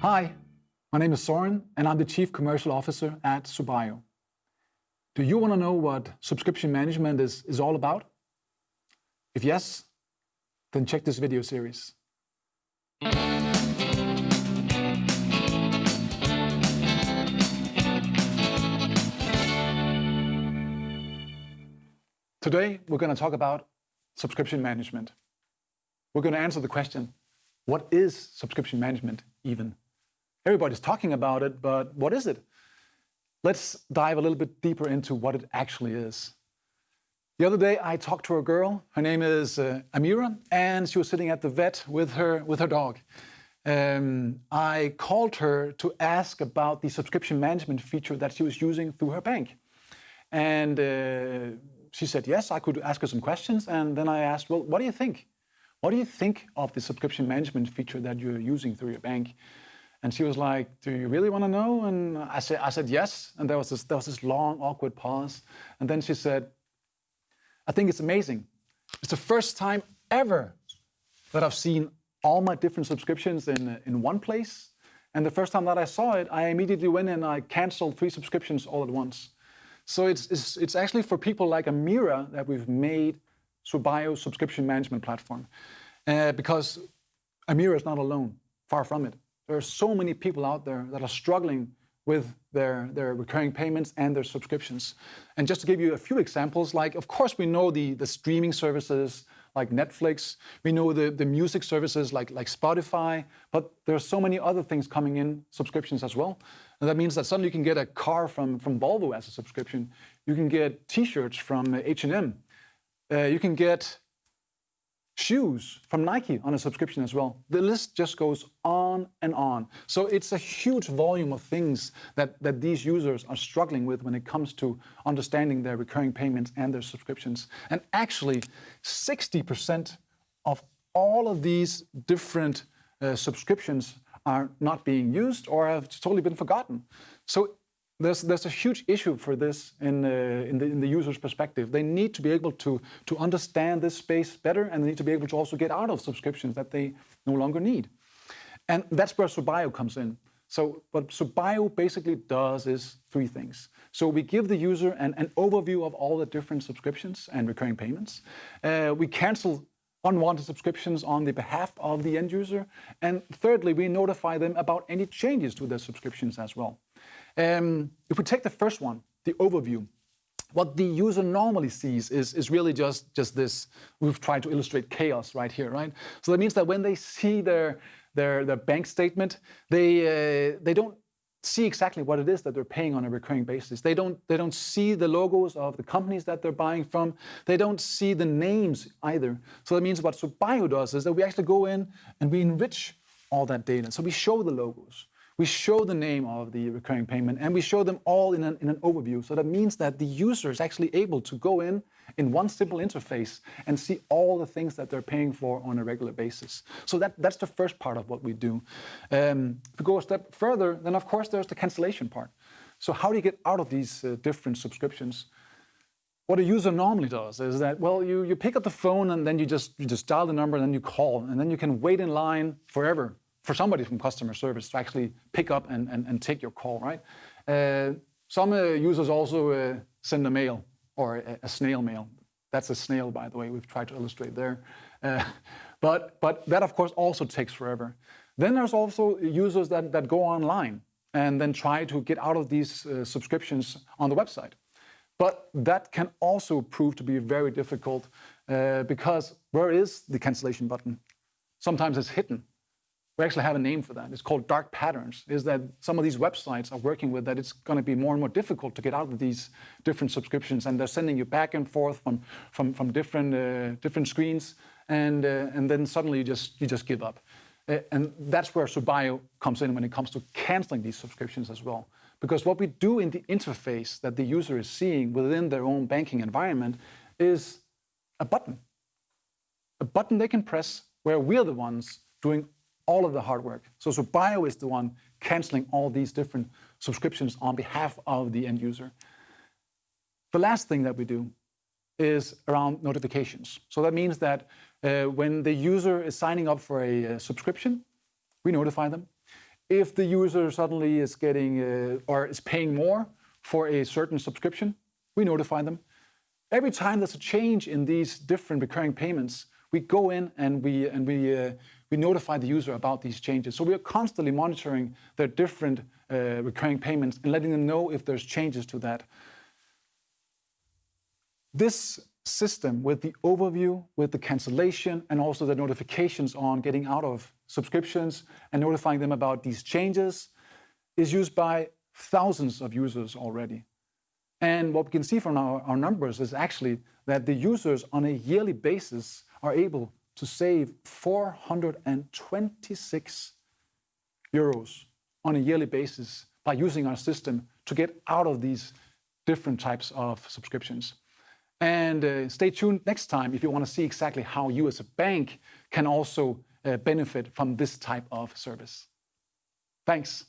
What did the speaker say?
Hi, my name is Soren, and I'm the Chief Commercial Officer at Subio. Do you want to know what subscription management is all about? If yes, then check this video series. Today, we're going to talk about subscription management. We're going to answer the question, what is subscription management even? Everybody's talking about it, but what is it? Let's dive a little bit deeper into what it actually is. The other day, I talked to a girl. Her name is Amira, and she was sitting at the vet with her dog. I called her to ask about the subscription management feature that she was using through her bank. And she said, yes, I could ask her some questions. And then I asked, well, what do you think? What do you think of the subscription management feature that you're using through your bank? And she was like, do you really want to know? And I said yes. And there was this long, awkward pause. And then she said, I think it's amazing. It's the first time ever that I've seen all my different subscriptions in one place. And the first time that I saw it, I immediately went and I canceled 3 subscriptions all at once. So it's actually for people like Amira that we've made Subio's subscription management platform. Because Amira is not alone, far from it. There are so many people out there that are struggling with their recurring payments and their subscriptions. And just to give you a few examples, like, of course, we know the streaming services like Netflix, we know the music services like Spotify, but there are so many other things coming in, subscriptions as well. And that means that suddenly you can get a car from Volvo as a subscription. You can get t-shirts from H&M. You can get shoes from Nike on a subscription as well. The list just goes on and on. So it's a huge volume of things that these users are struggling with when it comes to understanding their recurring payments and their subscriptions. And actually, 60% of all of these different subscriptions are not being used or have totally been forgotten. So there's a huge issue for this in the user's perspective. They need to be able to understand this space better, and they need to be able to also get out of subscriptions that they no longer need. And that's where Subio comes in. So what Subio basically does is 3 things. So we give the user an overview of all the different subscriptions and recurring payments. We cancel unwanted subscriptions on the behalf of the end user. And thirdly, we notify them about any changes to their subscriptions as well. If we take the first one, the overview, what the user normally sees is really just this. We've tried to illustrate chaos right here, right? So that means that when they see their bank statement, they don't see exactly what it is that they're paying on a recurring basis. They don't see the logos of the companies that they're buying from. They don't see the names either. So that means what Subio does is that we actually go in and we enrich all that data. So we show the logos. We show the name of the recurring payment, and we show them all in an overview. So that means that the user is actually able to go in one simple interface and see all the things that they're paying for on a regular basis. So that's the first part of what we do. If we go a step further, then of course there's the cancellation part. So how do you get out of these different subscriptions? What a user normally does is that, well, you pick up the phone and then you just dial the number and then you call, and then you can wait in line forever for somebody from customer service to actually pick up and take your call, right? Some users also send a mail or a snail mail. That's a snail, by the way, we've tried to illustrate there. But that, of course, also takes forever. Then there's also users that go online and then try to get out of these subscriptions on the website. But that can also prove to be very difficult because where is the cancellation button? Sometimes it's hidden. We actually have a name for that. It's called dark patterns. Is that some of these websites are working with that it's going to be more and more difficult to get out of these different subscriptions, and they're sending you back and forth from different screens, and then suddenly you just give up. And that's where Subio comes in when it comes to canceling these subscriptions as well. Because what we do in the interface that the user is seeing within their own banking environment is a button. A button they can press where we're the ones doing all of the hard work. So Subio is the one canceling all these different subscriptions on behalf of the end user. The last thing that we do is around notifications. So that means that when the user is signing up for a subscription, we notify them. If the user suddenly is getting or is paying more for a certain subscription, we notify them. Every time there's a change in these different recurring payments, we go in and we notify the user about these changes. So we are constantly monitoring their different recurring payments and letting them know if there's changes to that. This system with the overview, with the cancellation, and also the notifications on getting out of subscriptions and notifying them about these changes is used by thousands of users already. And what we can see from our numbers is actually that the users on a yearly basis are able to save 426 euros on a yearly basis by using our system to get out of these different types of subscriptions. And stay tuned next time if you want to see exactly how you as a bank can also benefit from this type of service. Thanks.